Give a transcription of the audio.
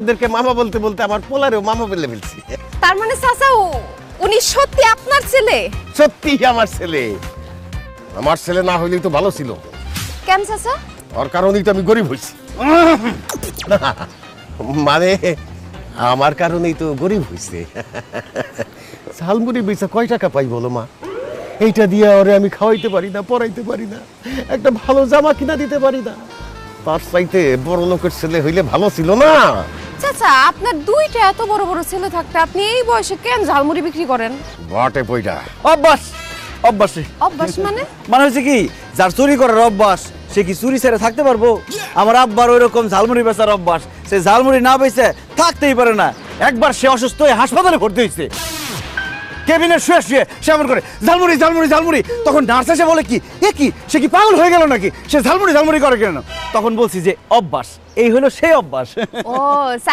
ওদেরকে মামা বলতে বলতে আমার পোলারেও মামা বলে ফেলছি। তার মানে চাচা উনি সত্যি আপনার ছেলে? সত্যি আমার ছেলে। আমার ছেলে না হইলেই তো ভালো ছিল। কেন চাচা? ওর কারণেই তো আমি গরিব হয়েছি। মানে আমার কারণেই তো গরিব হয়েছে। ঝালমুড়ি বেচা কয় টাকা পাই বলো মা? এইটা দিয়ে ওরে আমি খাওয়াইতে পারি না, পড়াইতে পারি না, একটা ভালো জামা কিনা দিতে পারি না। তার চাইতে বড় লোকের ছেলে হইলে ভালো ছিল না? চাচা আপনার দুইটা এত বড় বড় ছেলে থাকতে আপনি এই বয়সে কেন ঝালমুড়ি বিক্রি করেন? বটে পয়টা। অভ্যাস অভ্যাসে অভ্যাস মানে? মানে হচ্ছে কি, যার চুরি করার অভ্যাস সে কি চুরি ছেড়ে থাকতে পারবো? আমার আব্বার ওই রকম ঝালমুড়ি বেচার অভ্যাস, সে ঝালমুড়ি না বেচে থাকতেই পারে না। একবার সে অসুস্থ হয়ে হাসপাতালে ভর্তি হয়েছে, কেবিনে শুয়ে শুয়ে সে এমন করে ঝালমুড়ি ঝালমুড়ি ঝালমুড়ি। তখন নার্স এসে বলে কি, এ কি সে কি পাগল হয়ে গেল নাকি, সে ঝালমুড়ি ঝালমুড়ি করে কেন? তখন বলছি যে অভ্যাস, এই হলো সেই অভ্যাস। ও